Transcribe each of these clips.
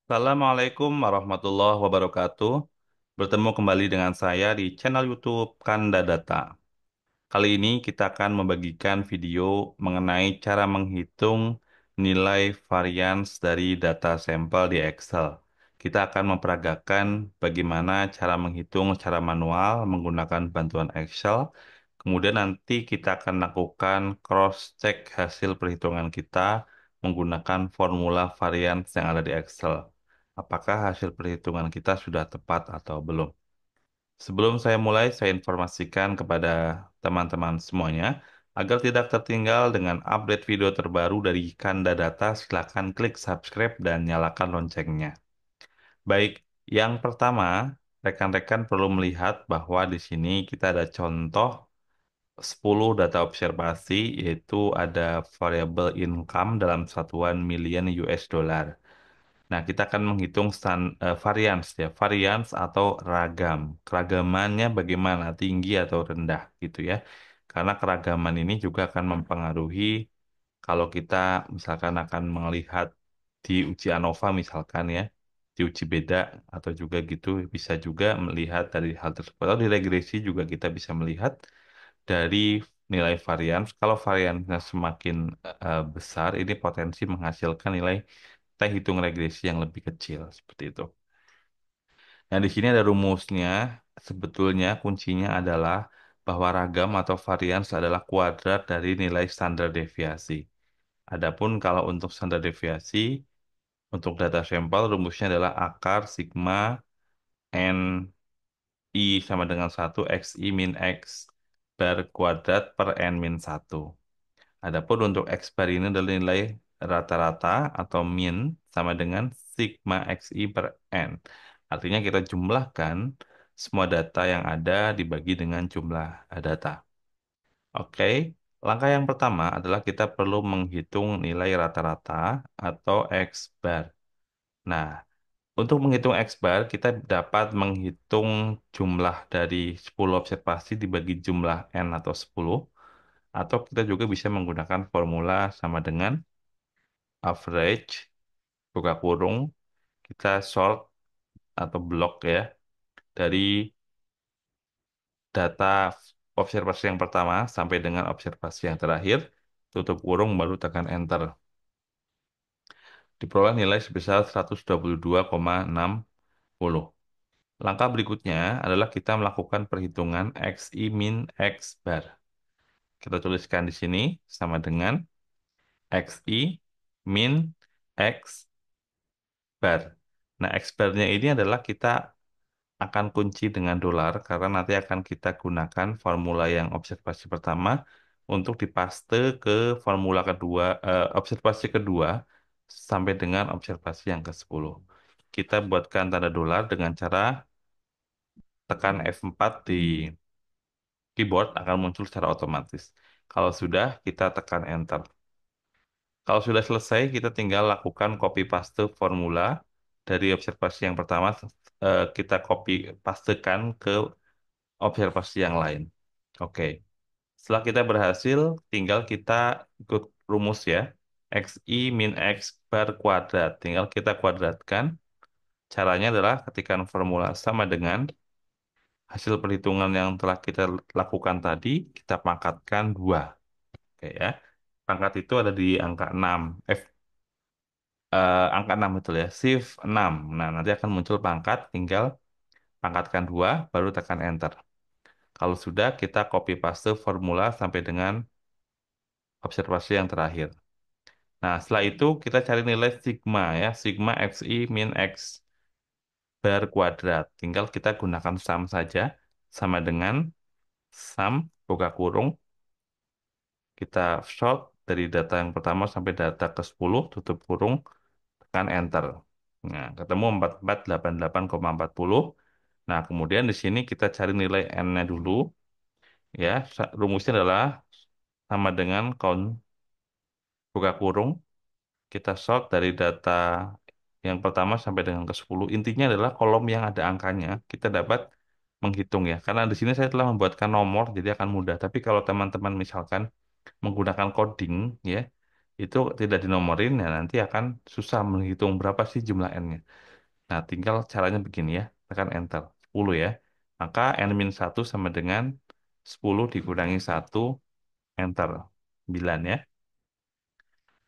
Assalamualaikum warahmatullahi wabarakatuh. Bertemu kembali dengan saya di channel YouTube Kanda Data. Kali ini kita akan membagikan video mengenai cara menghitung nilai varians dari data sampel di Excel. Kita akan memperagakan bagaimana cara menghitung secara manual menggunakan bantuan Excel. Kemudian nanti kita akan lakukan cross-check hasil perhitungan kita menggunakan formula varians yang ada di Excel. Apakah hasil perhitungan kita sudah tepat atau belum? Sebelum saya mulai, saya informasikan kepada teman-teman semuanya, agar tidak tertinggal dengan update video terbaru dari Kanda Data, silakan klik subscribe dan nyalakan loncengnya. Baik, yang pertama, rekan-rekan perlu melihat bahwa di sini kita ada contoh 10 data observasi, yaitu ada variable income dalam satuan million US dollar. Nah, kita akan menghitung varians ya, varians atau ragam. Keragamannya bagaimana, tinggi atau rendah gitu ya. Karena keragaman ini juga akan mempengaruhi kalau kita misalkan akan melihat di uji ANOVA misalkan ya, di uji beda atau juga gitu bisa juga melihat dari hal tersebut. Atau di regresi juga kita bisa melihat dari nilai varians. Kalau variansnya semakin besar, ini potensi menghasilkan nilai kita hitung regresi yang lebih kecil seperti itu. Nah, di sini ada rumusnya. Sebetulnya kuncinya adalah bahwa ragam atau varians adalah kuadrat dari nilai standar deviasi. Adapun kalau untuk standar deviasi, untuk data sampel rumusnya adalah akar sigma n i sama dengan 1 xi min x bar kuadrat per n min 1. Adapun untuk X bar ini adalah nilai rata-rata atau min sama dengan sigma XI per N. Artinya kita jumlahkan semua data yang ada dibagi dengan jumlah data. Oke, langkah yang pertama adalah kita perlu menghitung nilai rata-rata atau X bar. Nah, untuk menghitung X bar, kita dapat menghitung jumlah dari 10 observasi dibagi jumlah N atau 10. Atau kita juga bisa menggunakan formula sama dengan average, buka kurung, kita sort atau block ya, dari data observasi yang pertama sampai dengan observasi yang terakhir, tutup kurung, baru tekan enter. Diperoleh nilai sebesar 122,60. Langkah berikutnya adalah kita melakukan perhitungan XI min X bar. Kita tuliskan di sini sama dengan XI min X bar. Nah, X bar-nya ini adalah kita akan kunci dengan dolar karena nanti akan kita gunakan formula yang observasi pertama untuk dipaste ke formula kedua, observasi kedua sampai dengan observasi yang ke-10. Kita buatkan tanda dolar dengan cara tekan F4 di keyboard akan muncul secara otomatis. Kalau sudah, kita tekan enter. Kalau sudah selesai, kita tinggal lakukan copy paste formula dari observasi yang pertama, kita copy pastekan ke observasi yang lain. Oke. Setelah kita berhasil, tinggal kita ikut rumus ya. XI min X bar kuadrat. Tinggal kita kuadratkan. Caranya adalah ketikkan formula sama dengan hasil perhitungan yang telah kita lakukan tadi, kita pangkatkan 2. Oke ya. Pangkat itu ada di angka 6. Angka 6 betul ya. Shift 6. Nah, nanti akan muncul pangkat, tinggal pangkatkan 2, baru tekan enter. Kalau sudah, kita copy paste formula sampai dengan observasi yang terakhir. Nah, setelah itu kita cari nilai sigma ya, sigma xi min x bar kuadrat. Tinggal kita gunakan sum saja, sama dengan sum, buka kurung, kita sort dari data yang pertama sampai data ke-10, tutup kurung, tekan enter. Nah, ketemu 4488,40. Nah, kemudian di sini kita cari nilai n-nya dulu, ya. Rumusnya adalah sama dengan count, buka kurung, kita sort dari data yang pertama sampai dengan ke-10. Intinya adalah kolom yang ada angkanya, kita dapat menghitung ya. Karena di sini saya telah membuatkan nomor, jadi akan mudah. Tapi kalau teman-teman misalkan menggunakan coding, ya, itu tidak dinomorin ya nanti akan susah menghitung berapa sih jumlah n-nya. Nah, tinggal caranya begini ya, tekan enter 10 ya. Maka n-1 sama dengan 10 dikurangi 1 enter 9 ya.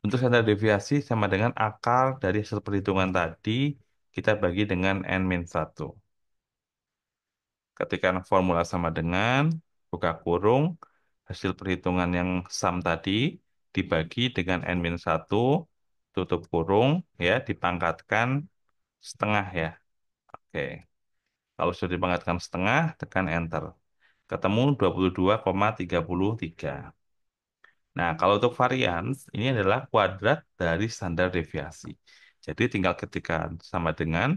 Untuk standar deviasi sama dengan akar dari hasil perhitungan tadi kita bagi dengan n-1. Ketika formula sama dengan buka kurung hasil perhitungan yang sum tadi dibagi dengan n-1 tutup kurung ya dipangkatkan setengah ya. Oke. Kalau sudah dipangkatkan setengah tekan enter. Ketemu 22,33. Nah, kalau untuk varians ini adalah kuadrat dari standar deviasi. Jadi tinggal ketika sama dengan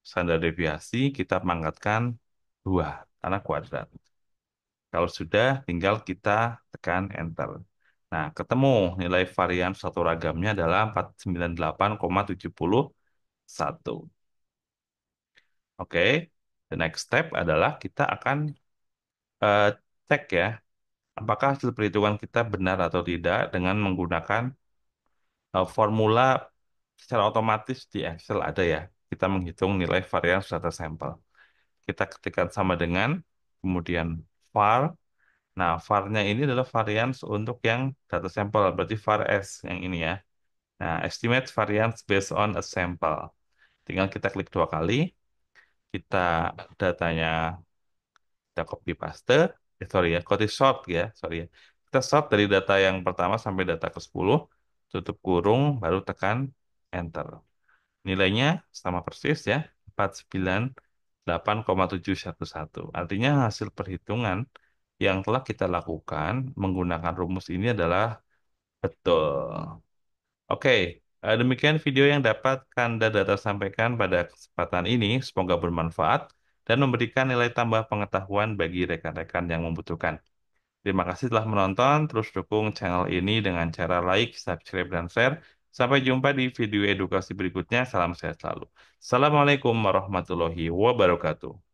standar deviasi kita pangkatkan 2 karena kuadrat. Kalau sudah, tinggal kita tekan enter. Nah, ketemu nilai varian satu ragamnya adalah 498,71. Oke, the next step adalah kita akan eh, cek ya, apakah hasil perhitungan kita benar atau tidak dengan menggunakan formula secara otomatis di Excel ada ya. Kita menghitung nilai varian data sampel. Kita ketikkan sama dengan, kemudian var. Nah, var-nya ini adalah variance untuk yang data sampel, berarti var S yang ini ya. Nah, estimate variance based on a sample. Tinggal kita klik 2 kali, kita datanya kita copy paste, sorry ya, copy sort ya, sorry ya. Kita sort dari data yang pertama sampai data ke-10, tutup kurung, baru tekan enter. Nilainya sama persis ya, 498,711. Artinya hasil perhitungan yang telah kita lakukan menggunakan rumus ini adalah betul. Oke, demikian video yang dapat Kanda Data sampaikan pada kesempatan ini. Semoga bermanfaat dan memberikan nilai tambah pengetahuan bagi rekan-rekan yang membutuhkan. Terima kasih telah menonton. Terus dukung channel ini dengan cara like, subscribe, dan share. Sampai jumpa di video edukasi berikutnya. Salam sehat selalu. Assalamualaikum warahmatullahi wabarakatuh.